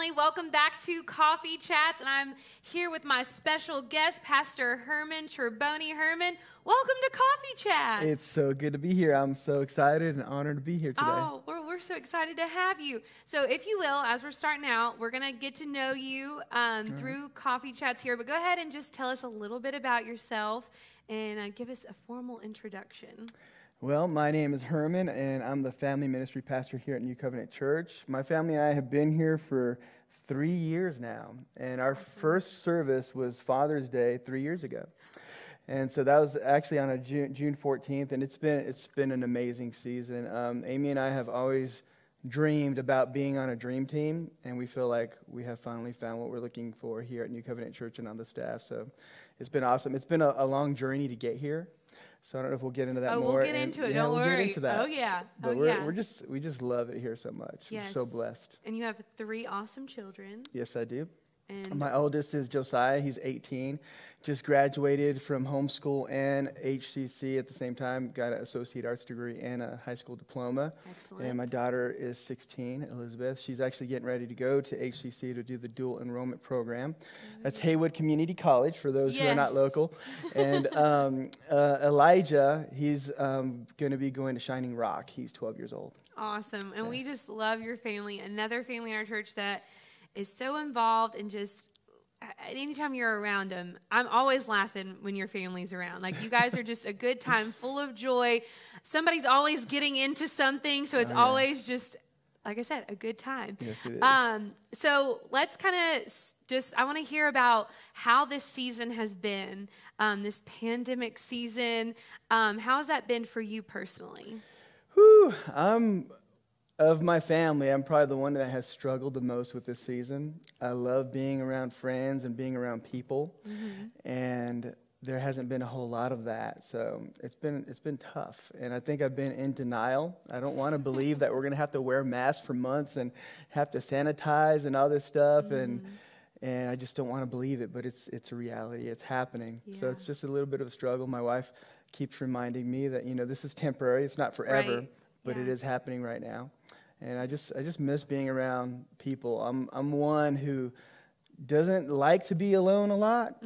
family. Welcome back to Coffee Chats, and I'm here with my special guest, Pastor Herman Cherboni. Herman, welcome to Coffee Chats. It's so good to be here. I'm so excited and honored to be here today. Oh, we're so excited to have you. So if you will, as we're starting out, we're going to get to know you through Coffee Chats here, but go ahead and just tell us a little bit about yourself and give us a formal introduction. Well, my name is Herman, and I'm the family ministry pastor here at New Covenant Church. My family and I have been here for 3 years now, and our first service was Father's Day 3 years ago. And so that was actually on a June 14th, and it's been an amazing season. Amy and I have always dreamed about being on a dream team, and we feel like we have finally found what we're looking for here at New Covenant Church and on the staff. So it's been awesome. It's been a long journey to get here. So I don't know if we'll get into that more. We'll get into it. Don't worry. We'll get into that. Oh, yeah. But we just love it here so much. Yes. We're so blessed. And you have 3 awesome children. Yes, I do. And my oldest is Josiah. He's 18. Just graduated from homeschool and HCC at the same time. Got an associate arts degree and a high school diploma. Excellent. And my daughter is 16, Elizabeth. She's actually getting ready to go to HCC to do the dual enrollment program. That's Haywood Community College for those who are not local. And Elijah, he's going to be going to Shining Rock. He's 12 years old. Awesome. And we just love your family. Another family in our church that is so involved and just anytime you're around them, I'm always laughing when your family's around. Like, you guys are just a good time, full of joy. Somebody's always getting into something, so it's always just, like I said, a good time. Yes, it is. So let's kind of I want to hear about how this season has been, this pandemic season. How has that been for you personally? Of my family, I'm probably the one that has struggled the most with this season. I love being around friends and being around people, and there hasn't been a whole lot of that. So it's been tough, and I think I've been in denial. I don't want to believe that we're going to have to wear masks for months and have to sanitize and all this stuff, and I just don't want to believe it. But it's a reality. It's happening. Yeah. So it's just a little bit of a struggle. My wife keeps reminding me that this is temporary. It's not forever. Right. But it is happening right now. And I just miss being around people. I'm one who doesn't like to be alone a lot.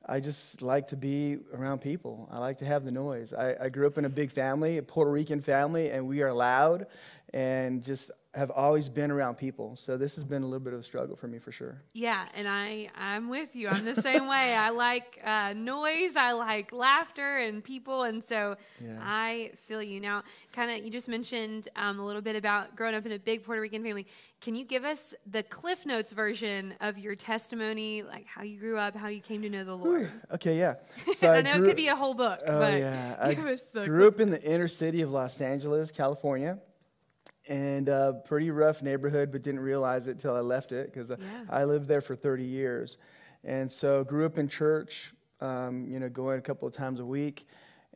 I just like to be around people. I like to have the noise. I grew up in a big family, a Puerto Rican family, and we are loud and just have always been around people. So this has been a little bit of a struggle for me for sure. Yeah, and I'm with you. I'm the same way. I like noise. I like laughter and people, and so I feel you. Now, you just mentioned a little bit about growing up in a big Puerto Rican family. Can you give us the Cliff Notes version of your testimony, like how you grew up, how you came to know the Lord? Okay, yeah. So I know it could be a whole book, but give us the grew up in the inner city of Los Angeles, California. And a pretty rough neighborhood, but didn't realize it till I left it because I lived there for 30 years. And so grew up in church, going a couple of times a week.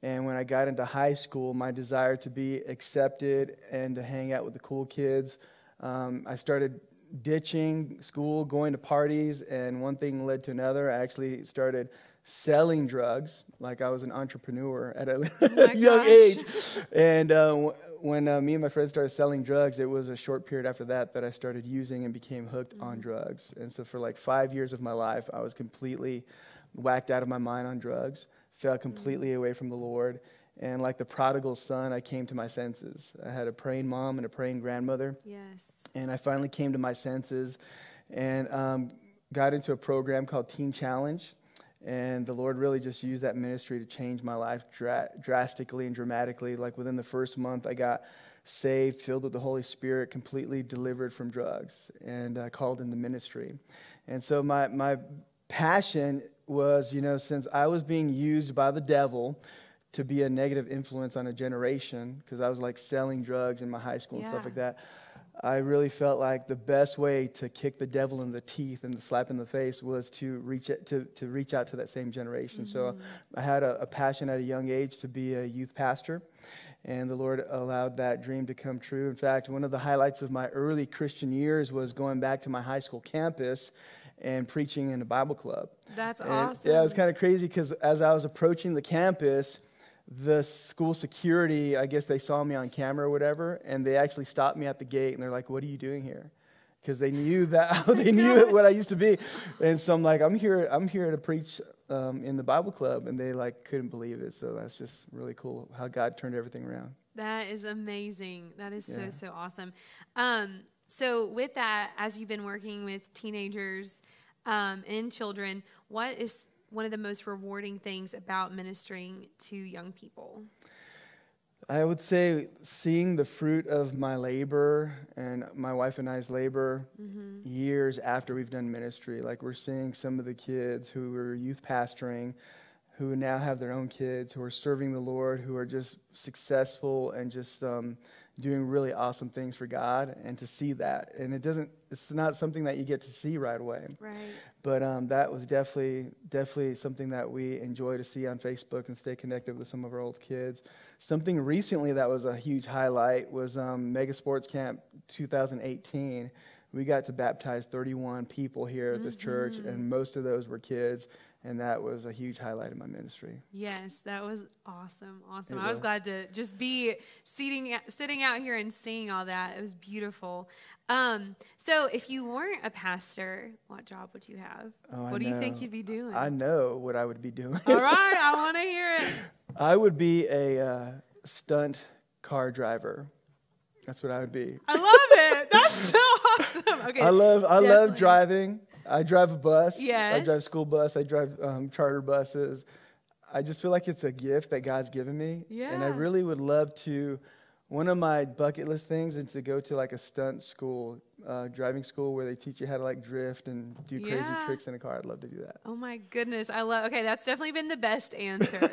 And when I got into high school, my desire to be accepted and to hang out with the cool kids, I started ditching school, going to parties, and one thing led to another. I actually started selling drugs, like I was an entrepreneur at a young age. And when me and my friends started selling drugs, it was a short period after that I started using and became hooked on drugs. And so for like 5 years of my life, I was completely whacked out of my mind on drugs, fell completely away from the Lord. And like the prodigal son, I came to my senses. I had a praying mom and a praying grandmother. Yes. And I finally came to my senses and got into a program called Teen Challenge. And the Lord really just used that ministry to change my life drastically and dramatically. Like within the first month, I got saved, filled with the Holy Spirit, completely delivered from drugs, and called into ministry. And so my passion was, since I was being used by the devil to be a negative influence on a generation, because I was like selling drugs in my high school and stuff like that, I really felt like the best way to kick the devil in the teeth and the slap in the face was to reach out to that same generation. So I had a passion at a young age to be a youth pastor, and the Lord allowed that dream to come true. In fact, one of the highlights of my early Christian years was going back to my high school campus and preaching in a Bible club. That's awesome. Yeah, it was kind of crazy because as I was approaching the campus, the school security, I guess they saw me on camera or whatever, and they actually stopped me at the gate, and they're like, "What are you doing here?" because they knew that they knew what I used to be. And so I'm like, I'm here to preach in the Bible club, and they like couldn't believe it. So that's just really cool how God turned everything around. That is amazing. That is so awesome. So with that, as you've been working with teenagers and children, what is one of the most rewarding things about ministering to young people? I would say seeing the fruit of my labor and my wife and I's labor years after we've done ministry. Like we're seeing some of the kids who were youth pastoring, who now have their own kids, who are serving the Lord, who are just successful and just doing really awesome things for God, and to see that. And it's not something that you get to see right away. Right. But that was definitely something that we enjoy to see on Facebook and stay connected with some of our old kids. Something recently that was a huge highlight was Mega Sports Camp 2018. We got to baptize 31 people here at this church, and most of those were kids. And that was a huge highlight of my ministry. Yes, that was awesome. I was glad to just be sitting out here and seeing all that. It was beautiful. So if you weren't a pastor, what job would you have? What do you think you'd be doing? I know what I would be doing. All right, I want to hear it. I would be a stunt car driver. That's what I would be. I love it. That's so awesome. Okay, I love driving. I drive a bus. Yes. I drive school bus. I drive charter buses. I just feel like it's a gift that God's given me. Yeah. And I really would love to, one of my bucket list things is to go to like a stunt school, driving school where they teach you how to like drift and do crazy tricks in a car. I'd love to do that. Oh my goodness. Okay, that's definitely been the best answer.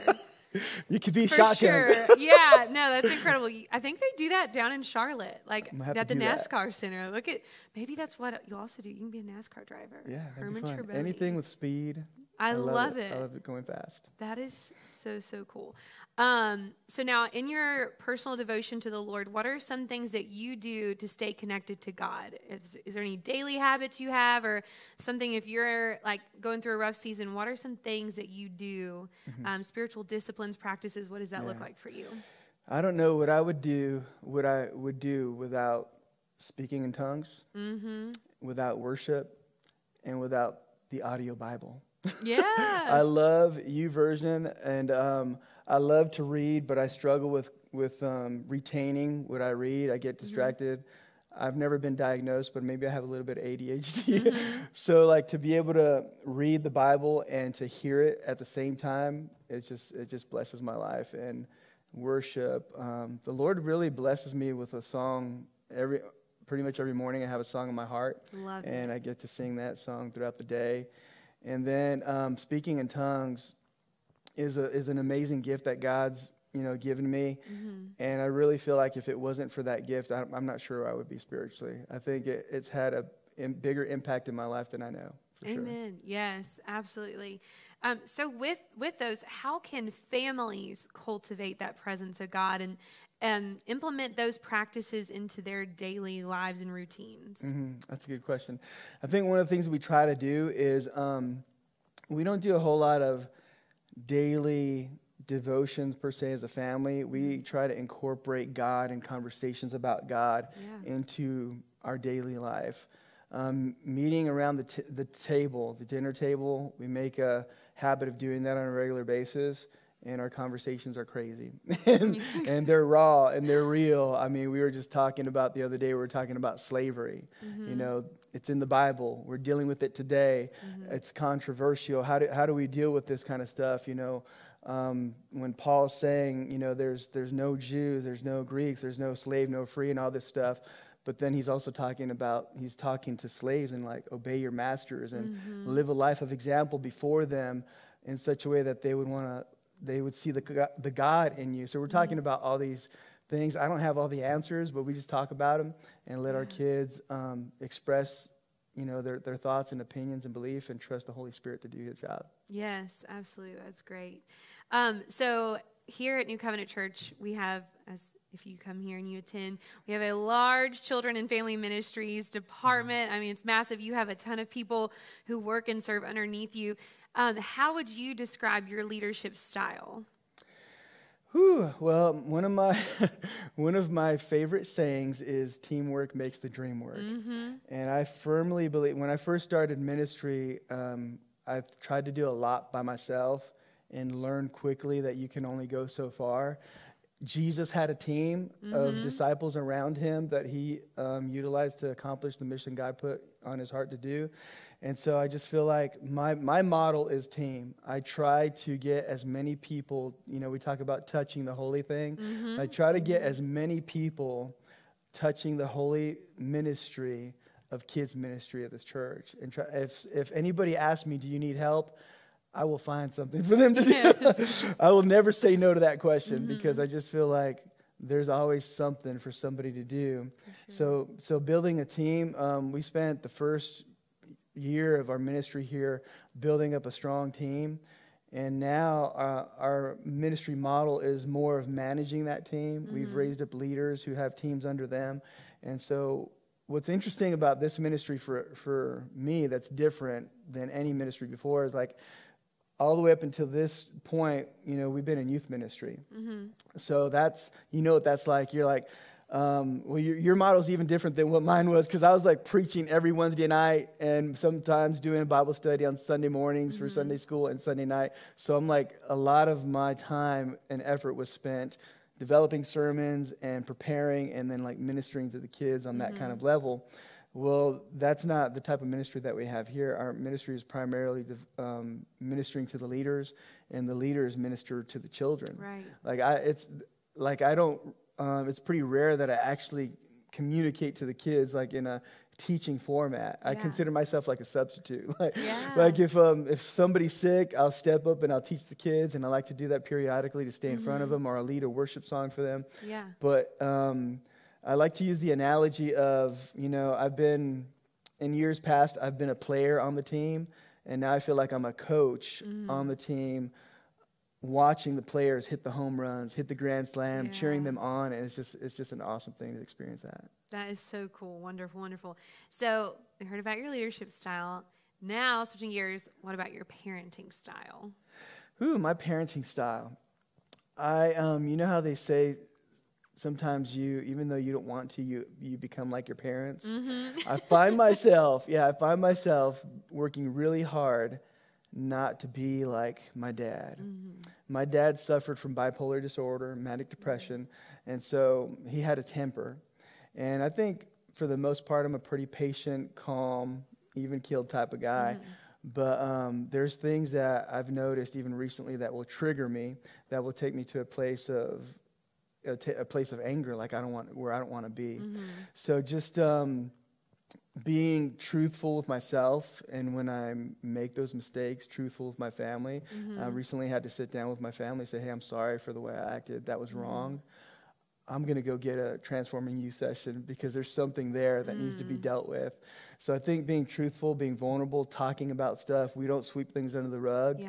You could be For shotgun. sure. Yeah, no, that's incredible. I think they do that down in Charlotte, like at the NASCAR Center. Maybe that's what you also do. You can be a NASCAR driver. Yeah, Herman that'd be fun. Anything with speed. I love it. I love it going fast. That is so cool. So now, in your personal devotion to the Lord, what are some things that you do to stay connected to God? Is there any daily habits you have, or something if you're like going through a rough season? What are some things that you do? Spiritual disciplines, practices. What does that look like for you? I don't know what I would do. What I would do without speaking in tongues, without worship, and without the audio Bible. Yes. I love YouVersion, and I love to read, but I struggle with retaining what I read. I get distracted. I've never been diagnosed, but maybe I have a little bit of ADHD. So like to be able to read the Bible and to hear it at the same time, it just blesses my life. And worship, the Lord really blesses me with a song pretty much every morning. I have a song in my heart, and I get to sing that song throughout the day. And then speaking in tongues is an amazing gift that God's given me, and I really feel like if it wasn't for that gift, I'm not sure where I would be spiritually. I think it's had a bigger impact in my life than I know. For Amen. Sure. Yes, absolutely. So with those, how can families cultivate that presence of God and implement those practices into their daily lives and routines? That's a good question. I think one of the things we try to do is we don't do a whole lot of daily devotions per se as a family. We try to incorporate God and conversations about God into our daily life. Meeting around the dinner table, we make a habit of doing that on a regular basis. And our conversations are crazy, and they're raw, and they're real. I mean, we were just talking about the other day, we were talking about slavery. It's in the Bible. We're dealing with it today. It's controversial. How do we deal with this kind of stuff? When Paul's saying, there's no Jews, there's no Greeks, there's no slave, no free, and all this stuff. But then he's also talking to slaves and like, obey your masters and live a life of example before them in such a way that they would see the God in you. So we're talking about all these things. I don't have all the answers, but we just talk about them and let our kids express, their thoughts and opinions and belief, and trust the Holy Spirit to do His job. Yes, absolutely. That's great. So here at New Covenant Church, we have, if you come here and you attend, we have a large children and family ministries department. I mean, it's massive. You have a ton of people who work and serve underneath you. How would you describe your leadership style? Whew, well, one of my favorite sayings is teamwork makes the dream work. And I firmly believe, when I first started ministry, I tried to do a lot by myself and learned quickly that you can only go so far. Jesus had a team of disciples around him that he utilized to accomplish the mission God put on his heart to do. And so I just feel like my model is team. I try to get as many people, we talk about touching the holy thing. I try to get as many people touching the holy ministry of kids ministry at this church. And if anybody asks me, do you need help? I will find something for them to do. I will never say no to that question because I just feel like there's always something for somebody to do. Sure. So building a team, we spent the first year of our ministry here building up a strong team. And now our ministry model is more of managing that team. We've raised up leaders who have teams under them. And so what's interesting about this ministry for me that's different than any ministry before is like, all the way up until this point, we've been in youth ministry. So that's, what that's like. You're like, well, your model's even different than what mine was because I was like preaching every Wednesday night and sometimes doing a Bible study on Sunday mornings for Sunday school and Sunday night. So I'm like, a lot of my time and effort was spent developing sermons and preparing and then like ministering to the kids on that kind of level. Well, that's not the type of ministry that we have here. Our ministry is primarily ministering to the leaders, and the leaders minister to the children. Right. It's pretty rare that I actually communicate to the kids like in a teaching format. I consider myself like a substitute. Like if somebody's sick, I'll step up and I'll teach the kids, and I like to do that periodically to stay in front of them, or I'll lead a worship song for them. But I like to use the analogy of, I've been, in years past, I've been a player on the team, and now I feel like I'm a coach on the team, watching the players hit the home runs, hit the grand slam, cheering them on, and it's just an awesome thing to experience that. That is so cool. Wonderful, wonderful. So we heard about your leadership style. Now, switching gears, what about your parenting style? My parenting style. You know how they say, sometimes even though you don't want to, you become like your parents. I find myself working really hard not to be like my dad. My dad suffered from bipolar disorder, manic depression, and so he had a temper. And I think for the most part, I'm a pretty patient, calm, even-keeled type of guy. But there's things that I've noticed even recently that will trigger me, that will take me to a place of anger, like I don't want to be. So just being truthful with myself, and when I make those mistakes, truthful with my family. I recently had to sit down with my family and say, hey, I'm sorry for the way I acted. That was wrong. I'm going to go get a Transforming You session because there's something there that needs to be dealt with. So I think being truthful, being vulnerable, talking about stuff, we don't sweep things under the rug.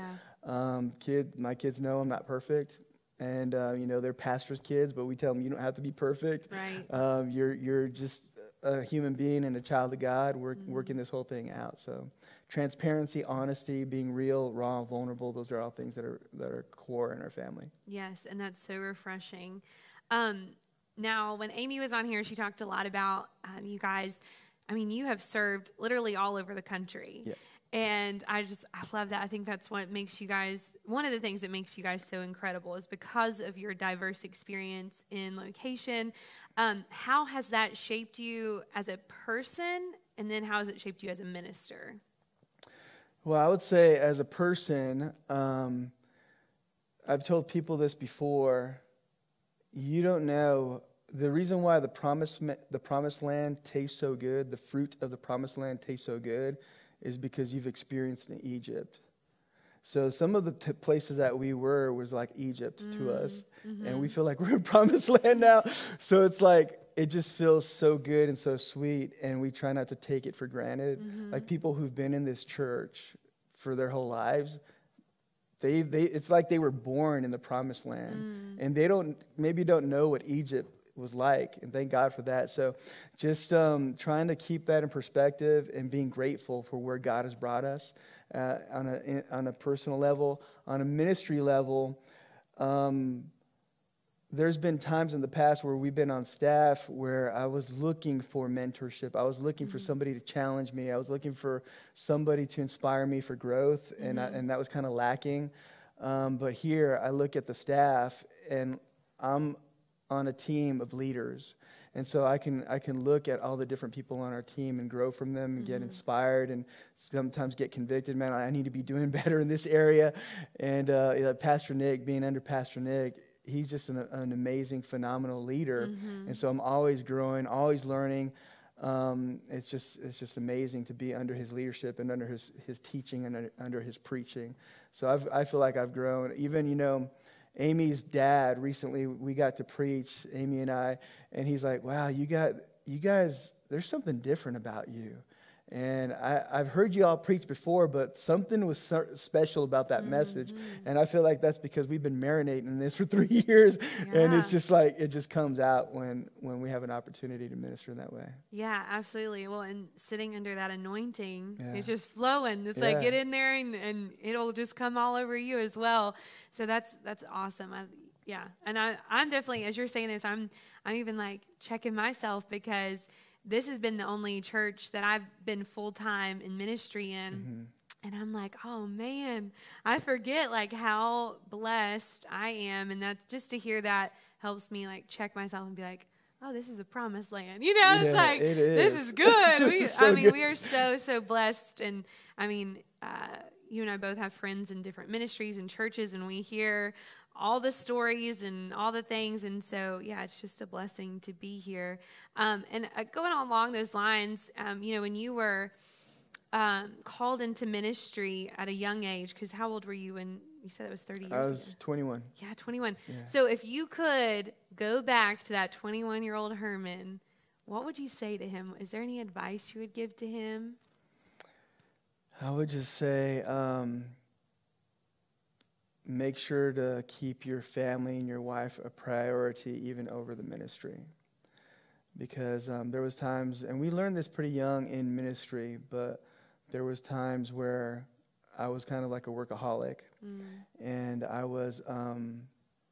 My kids know I'm not perfect. And, they're pastors' kids, but we tell them you don't have to be perfect. Right. You're just a human being and a child of God. We're working this whole thing out. So transparency, honesty, being real, raw, vulnerable, those are all things that are core in our family. Yes, and that's so refreshing. Now, when Amy was on here, she talked a lot about you guys. I mean, you have served literally all over the country. Yeah. And I love that. I think that's what makes you guys, one of the things that makes you guys so incredible is because of your diverse experience in location. How has that shaped you as a person? And then how has it shaped you as a minister? Well, I would say as a person, I've told people this before, you don't know the reason why the promised land tastes so good, the fruit of the promised land tastes so good, is because you've experienced in Egypt. So some of the places that we were was like Egypt to us, and we feel like we're in promised land now. So it's like, it just feels so good and so sweet, and we try not to take it for granted. Like people who've been in this church for their whole lives, it's like they were born in the promised land, and they don't know what Egypt was like, and thank God for that. So just trying to keep that in perspective and being grateful for where God has brought us on a personal level. On a ministry level, there's been times in the past where we've been on staff where I was looking for mentorship. I was looking for somebody to challenge me. I was looking for somebody to inspire me for growth, and that was kind of lacking. But here, I look at the staff, and I'm on a team of leaders. And so I can look at all the different people on our team and grow from them and get inspired and sometimes get convicted. Man, I need to be doing better in this area. And Pastor Nick, being under Pastor Nick, he's just an amazing, phenomenal leader. And so I'm always growing, always learning. It's just amazing to be under his leadership and under his teaching and under his preaching. So I feel like I've grown. Even, Amy's dad, recently we got to preach, Amy and I, and he's like, wow, you guys, there's something different about you. And I've heard you all preach before, but something was special about that message. And I feel like that's because we've been marinating in this for 3 years. Yeah. And it's just like, it just comes out when we have an opportunity to minister in that way. Yeah, absolutely. Well, and sitting under that anointing, it's just flowing. It's like, get in there and it'll just come all over you as well. So that's awesome. And I'm definitely, as you're saying this, I'm even like checking myself, because this has been the only church that I've been full-time in ministry in. And I'm like, oh man, I forget like how blessed I am. And that just to hear that helps me like check myself and be like, oh, this is the promised land. It's like, this is good. We are so blessed. And you and I both have friends in different ministries and churches, and we hear all the stories and all the things. And so, it's just a blessing to be here. And going along those lines, when you were called into ministry at a young age, because how old were you when you said it was 30 years ago? I was 21. Yeah, 21. Yeah. So if you could go back to that 21-year-old Herman, what would you say to him? Is there any advice you would give to him? I would just say, make sure to keep your family and your wife a priority even over the ministry. Because there was times, and we learned this pretty young in ministry, but there was times where I was kind of like a workaholic, and I was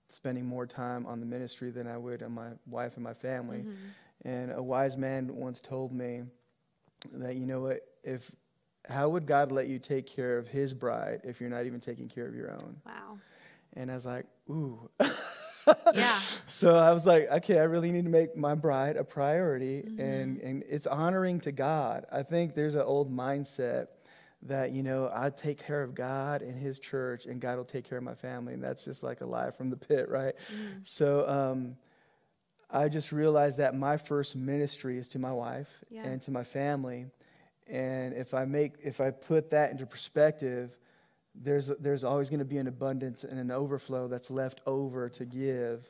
spending more time on the ministry than I would on my wife and my family. And a wise man once told me that, you know what, how would God let you take care of his bride if you're not even taking care of your own? Wow. And I was like, ooh. Yeah. So I was like, okay, I really need to make my bride a priority, and it's honoring to God. I think there's an old mindset that, I take care of God and his church, and God will take care of my family, and that's just like a lie from the pit, right? So I just realized that my first ministry is to my wife and to my family. And if I put that into perspective, there's always going to be an abundance and an overflow that's left over to give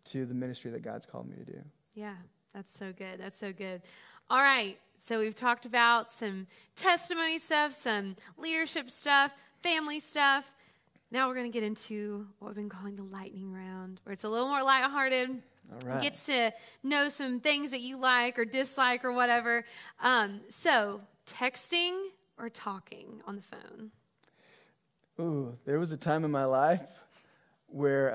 to the ministry that God's called me to do. Yeah, that's so good. That's so good. All right, so we've talked about some testimony stuff, some leadership stuff, family stuff. Now we're going to get into what we've been calling the lightning round, where it's a little more lighthearted. All right. Gets to know some things that you like or dislike or whatever. So, texting or talking on the phone? Ooh, there was a time in my life where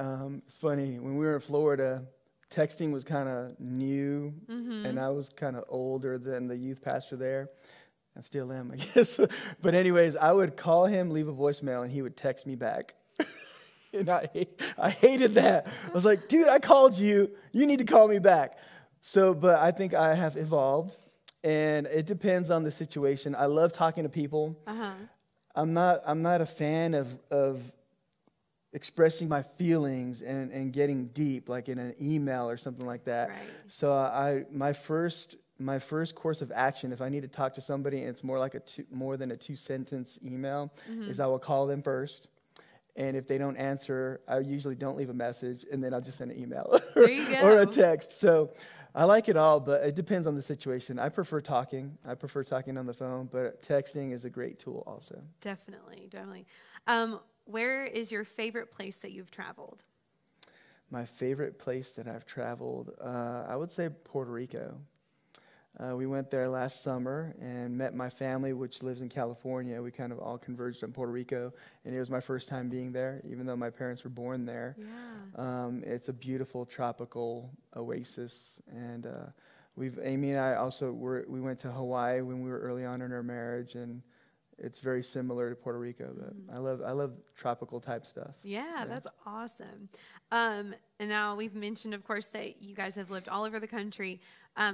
it's funny, when we were in Florida, texting was kind of new, and I was kind of older than the youth pastor there. I still am, I guess. But anyways, I would call him, leave a voicemail, and he would text me back. And I hated that. I was like, dude, I called you. You need to call me back. So, but I think I have evolved, and it depends on the situation. I love talking to people. I'm not a fan of expressing my feelings and getting deep, like in an email or something like that. Right. So my first course of action, if I need to talk to somebody and it's more than a 2-sentence email, is I will call them first. And if they don't answer, I usually don't leave a message, and then I'll just send an email or a text. So I like it all, but it depends on the situation. I prefer talking. I prefer talking on the phone, but texting is a great tool also. Definitely. Where is your favorite place that you've traveled? My favorite place that I've traveled, I would say Puerto Rico. We went there last summer and met my family, which lives in California. We kind of all converged in Puerto Rico, and it was my first time being there, even though my parents were born there. Yeah. It's a beautiful tropical oasis, and Amy and I also we went to Hawaii when we were early on in our marriage, and it's very similar to Puerto Rico. But I love tropical type stuff. Yeah, that's awesome. And now we've mentioned, of course, that you guys have lived all over the country.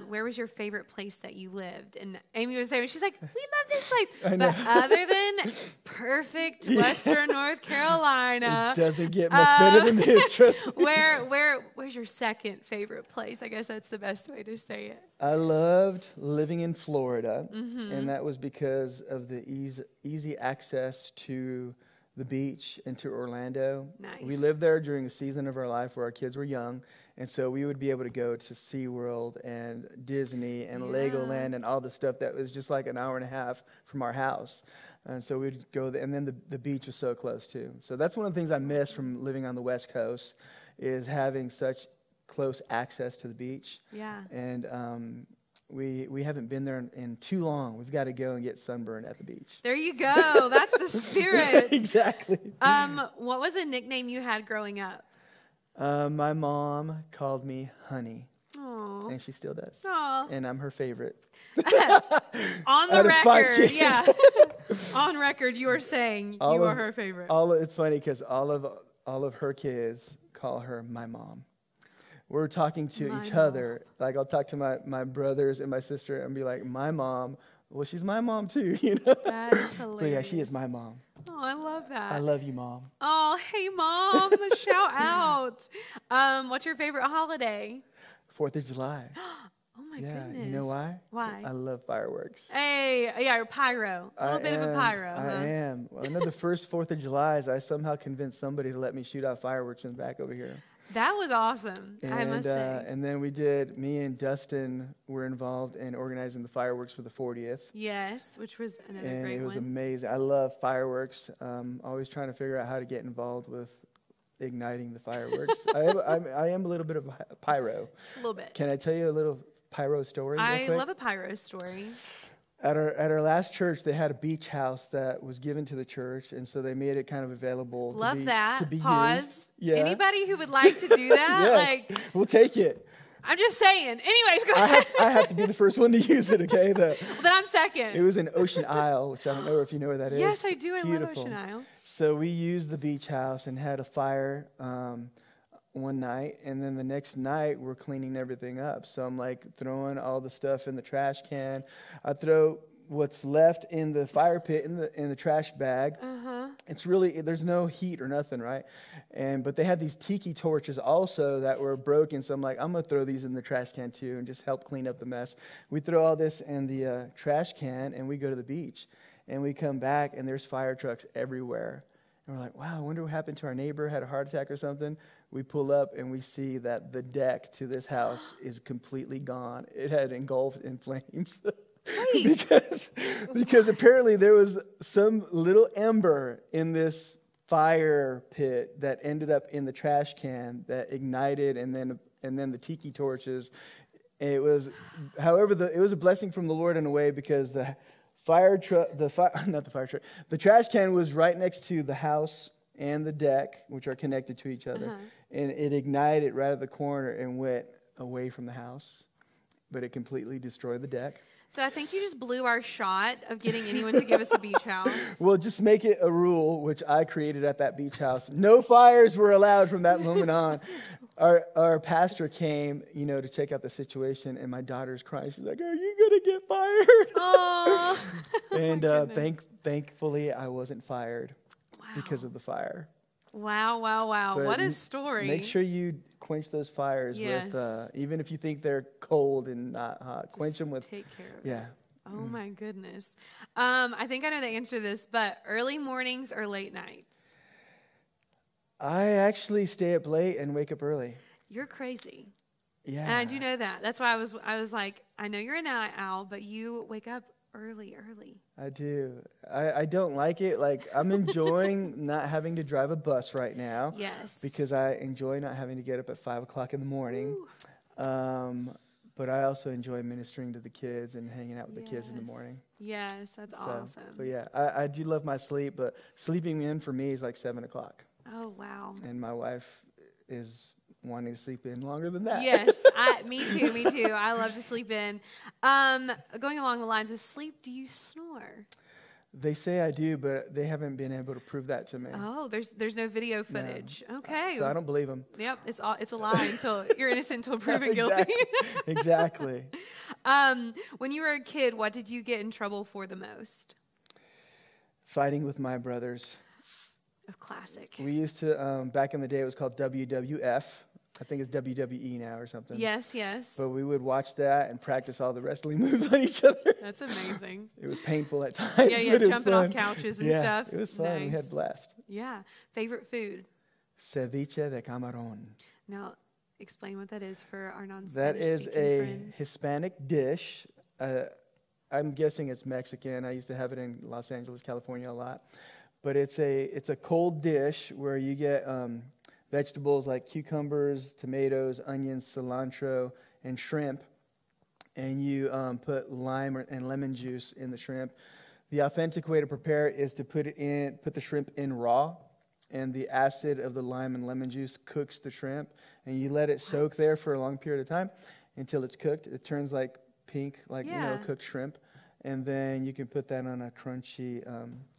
Where was your favorite place that you lived? And Amy was saying, she's like, we love this place. But other than perfect Western North Carolina. It doesn't get much better than this, trust me. Where's your second favorite place? I guess that's the best way to say it. I loved living in Florida, and that was because of the easy access to the beach and to Orlando. Nice. We lived there during a season of our life where our kids were young, and so we would be able to go to SeaWorld and Disney and Legoland and all the stuff that was just like an hour and a half from our house. And so we'd go there, and then the beach was so close too. So that's one of the things I miss from living on the West Coast, is having such close access to the beach. Yeah. And we haven't been there in too long. We've got to go and get sunburned at the beach. There you go. That's the spirit. Exactly. What was a nickname you had growing up? My mom called me Honey. Aww. And she still does. Aww. And I'm her favorite. On the record, yeah. On record, you are saying you are her favorite. It's funny because all of her kids call her my mom. We're talking to each other. Like, I'll talk to my brothers and my sister and be like, my mom. Well, she's my mom too, you know. That's hilarious. But yeah, she is my mom. Oh, I love that. I love you, Mom. Oh, hey, Mom. Shout out. What's your favorite holiday? 4th of July. Oh, my Yeah, goodness. you know why? Why? I love fireworks. Hey, yeah, you're pyro. A little bit of a pyro, huh? I am. Well, I know the first 4th of July, I somehow convinced somebody to let me shoot out fireworks in the back over here. That was awesome, I must say. And then me and Dustin were involved in organizing the fireworks for the 40th. Yes, which was another and great one. It was amazing. I love fireworks. Always trying to figure out how to get involved with igniting the fireworks. I am a little bit of a pyro. Just a little bit. Can I tell you a little pyro story real quick? I love a pyro story. At our last church, they had a beach house that was given to the church, and so they made it kind of available to be Pause. Used. Yeah. Anybody who would like to do that? Yes, we'll take it. I'm just saying. Anyways, go ahead. I have to be the first one to use it, okay? Well, then I'm second. It was in Ocean Isle, which I don't know if you know where that is. Yes, I do. Beautiful. I love Ocean Isle. So we used the beach house and had a fire one night, and then the next night we're cleaning everything up. So I'm like throwing all the stuff in the trash can. I throw what's left in the fire pit in the trash bag. It's really, there's no heat or nothing, right? But they had these tiki torches also that were broken. So I'm like, I'm gonna throw these in the trash can too and just help clean up the mess. We throw all this in the trash can and we go to the beach, and we come back and there's fire trucks everywhere. And we're like, wow, I wonder what happened to our neighbor, had a heart attack or something. We pull up and we see that the deck to this house is completely gone. It had engulfed in flames. because apparently there was some little ember in this fire pit that ended up in the trash can that ignited, and then the tiki torches. It was a blessing from the Lord in a way, because the trash can was right next to the house and the deck, which are connected to each other, and it ignited right at the corner and went away from the house, but it completely destroyed the deck. So I think you just blew our shot of getting anyone to give us a beach house. Well, just make it a rule, which I created at that beach house. No fires were allowed from that moment on. Our pastor came, to check out the situation, and my daughter's crying. She's like, "Are you gonna get fired?" Oh. And thankfully, I wasn't fired because of the fire. Wow. But what a story. Make sure you quench those fires with, even if you think they're cold and not hot, quench them with. Take care of it. Yeah. Oh, my goodness. I think I know the answer to this, but early mornings or late nights? I actually stay up late and wake up early. You're crazy. Yeah. And I do know that. That's why I was like, I know you're a night owl, but you wake up early. I do. I don't like it. Like, I'm enjoying not having to drive a bus right now. Yes. Because I enjoy not having to get up at 5 o'clock in the morning. But I also enjoy ministering to the kids and hanging out with the kids in the morning. Yes, that's awesome. But yeah, I do love my sleep, but sleeping in for me is like 7 o'clock. Oh, wow. And my wife is wanting to sleep in longer than that. Yes, me too. I love to sleep in. Going along the lines of sleep, do you snore? They say I do, but they haven't been able to prove that to me. Oh, there's no video footage. No. Okay. So I don't believe them. Yep, it's a lie until you're innocent until proven guilty. Exactly. When you were a kid, what did you get in trouble for the most? Fighting with my brothers. A classic. We used to, back in the day, it was called WWF. I think it's WWE now or something. Yes. But we would watch that and practice all the wrestling moves on each other. That's amazing. It was painful at times. Yeah, jumping off couches and stuff. It was fun. Nice. We had a blast. Yeah. Favorite food? Ceviche de camarón. Now, explain what that is for our non-Spanish That is a friends. Hispanic dish. I'm guessing it's Mexican. I used to have it in Los Angeles, California a lot. But it's a cold dish where you get vegetables like cucumbers, tomatoes, onions, cilantro, and shrimp. And you put lime and lemon juice in the shrimp. The authentic way to prepare it is to put the shrimp in raw. And the acid of the lime and lemon juice cooks the shrimp. And you let it soak there for a long period of time until it's cooked. It turns like pink, like cooked shrimp. And then you can put that on a crunchy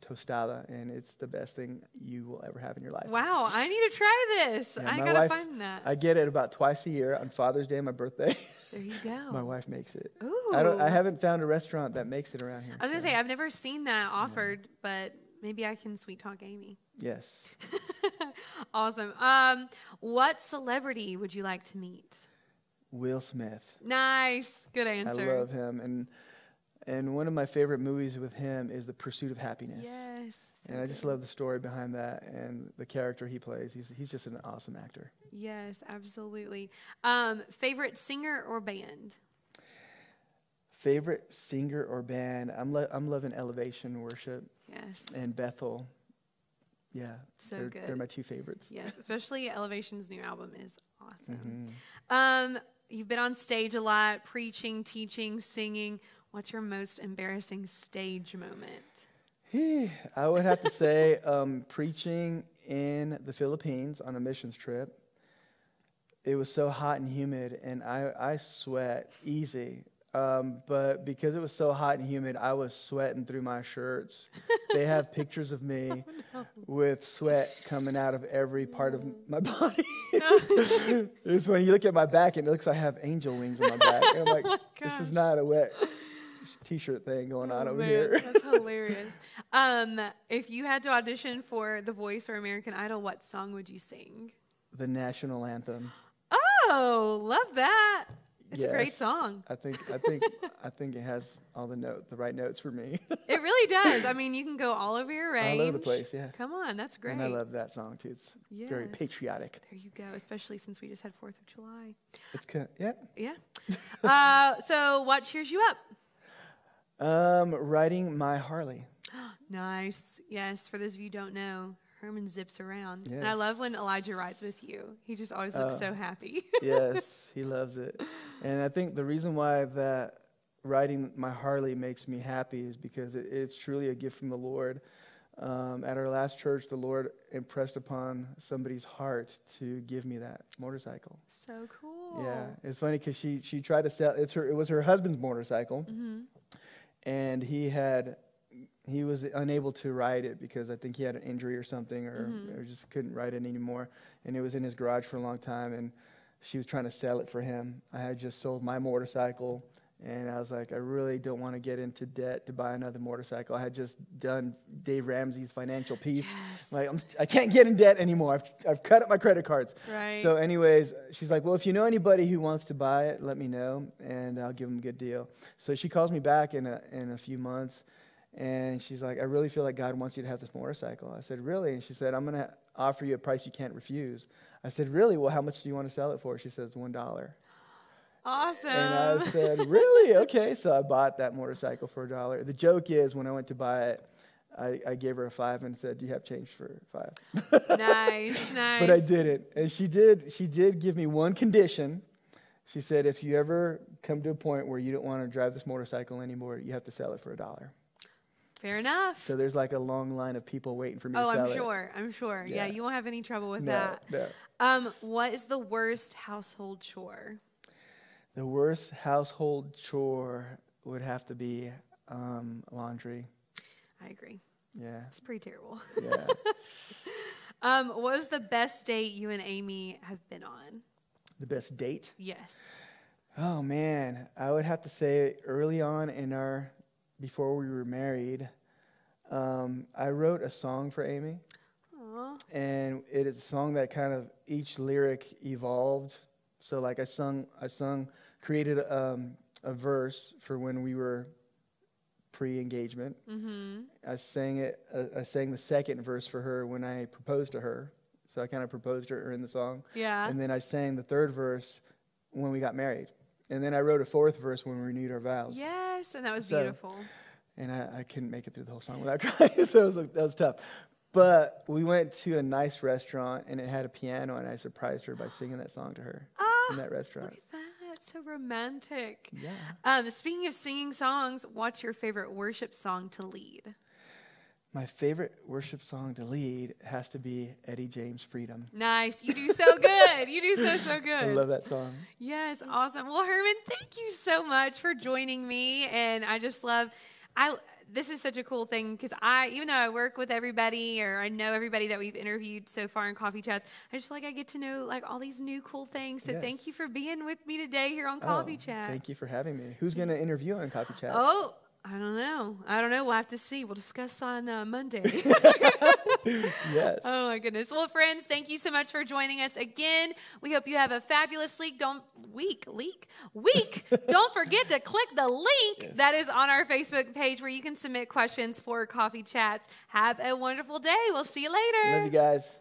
tostada, and it's the best thing you will ever have in your life. Wow, I need to try this. Yeah, I got to find that. I get it about twice a year on Father's Day and my birthday. There you go. My wife makes it. Ooh. I haven't found a restaurant that makes it around here. I was going to say, I've never seen that offered, but maybe I can sweet talk Amy. Yes. Awesome. What celebrity would you like to meet? Will Smith. Nice. Good answer. I love him. And one of my favorite movies with him is The Pursuit of Happiness. Yes. And I just love the story behind that and the character he plays. He's just an awesome actor. Yes, absolutely. Favorite singer or band? Favorite singer or band? I'm loving Elevation Worship. Yes. And Bethel. Yeah. So good. They're my two favorites. Yes, especially Elevation's new album is awesome. Mm-hmm. You've been on stage a lot, preaching, teaching, singing. What's your most embarrassing stage moment? I would have to say preaching in the Philippines on a missions trip. It was so hot and humid, and I sweat easy. But because it was so hot and humid, I was sweating through my shirts. They have pictures of me with sweat coming out of every part of my body. It's when you look at my back, and it looks like I have angel wings on my back. And I'm like, this is not a wet T-shirt thing going on over here. That's hilarious. If you had to audition for The Voice or American Idol, what song would you sing? The national anthem. Oh, love that. It's a great song. I think it has all the right notes for me. It really does. I mean, you can go all over your range. All over the place, yeah. Come on, that's great. And I love that song too. It's very patriotic. There you go, especially since we just had 4th of July. It's kind of, Yeah. So what cheers you up? Riding my Harley. Nice. Yes, for those of you who don't know, Herman zips around. Yes. And I love when Elijah rides with you. He just always looks so happy. Yes, he loves it. And I think the reason why that riding my Harley makes me happy is because it's truly a gift from the Lord. At our last church, the Lord impressed upon somebody's heart to give me that motorcycle. So cool. Yeah, it's funny because she tried to sell it was her husband's motorcycle, and he was unable to ride it because I think he had an injury or something, or just couldn't ride it anymore. And it was in his garage for a long time, and she was trying to sell it for him. I had just sold my motorcycle, and I was like, I really don't want to get into debt to buy another motorcycle. I had just done Dave Ramsey's financial piece. Yes. Like, I can't get in debt anymore. I've cut up my credit cards. Right. So anyways, she's like, well, if you know anybody who wants to buy it, let me know, and I'll give them a good deal. So she calls me back in a few months, and she's like, I really feel like God wants you to have this motorcycle. I said, really? And she said, I'm going to offer you a price you can't refuse. I said, really? Well, how much do you want to sell it for? She says, $1. Awesome. And I said, really? Okay. So I bought that motorcycle for $1. The joke is when I went to buy it, I gave her a $5 and said, do you have change for $5? Nice. But I didn't. And she did give me one condition. She said, if you ever come to a point where you don't want to drive this motorcycle anymore, you have to sell it for $1. Fair enough. So there's like a long line of people waiting for me to sell it. I'm sure. Yeah, you won't have any trouble with No. that. What is the worst household chore? The worst household chore would have to be laundry. I agree. Yeah. It's pretty terrible. Yeah. What was the best date you and Amy have been on? The best date? Yes. Oh, man. I would have to say early on before we were married, I wrote a song for Amy. Aww. And it is a song that kind of each lyric evolved. So like created a verse for when we were pre-engagement. Mm-hmm. I sang the second verse for her when I proposed to her. So I kind of proposed to her in the song. Yeah. And then I sang the third verse when we got married. And then I wrote a fourth verse when we renewed our vows. Yes, and that was beautiful. And I couldn't make it through the whole song without crying, so that was tough. But we went to a nice restaurant, and it had a piano, and I surprised her by singing that song to her in that restaurant. Look at that. It's so romantic. Yeah. Speaking of singing songs, what's your favorite worship song to lead? My favorite worship song to lead has to be Eddie James' Freedom. Nice. You do so good. You do so good. I love that song. Yes, awesome. Well, Herman, thank you so much for joining me. And I just love, this is such a cool thing because even though I work with everybody or I know everybody that we've interviewed so far in Coffee Chats, I just feel like I get to know like all these new cool things. So thank you for being with me today here on Coffee Chats. Thank you for having me. Who's going to interview on Coffee Chats? Oh, I don't know. We'll have to see. We'll discuss on Monday. Yes. Oh, my goodness. Well, friends, thank you so much for joining us again. We hope you have a fabulous week. Don't forget to click the link that is on our Facebook page where you can submit questions for Coffee Chats. Have a wonderful day. We'll see you later. Love you guys.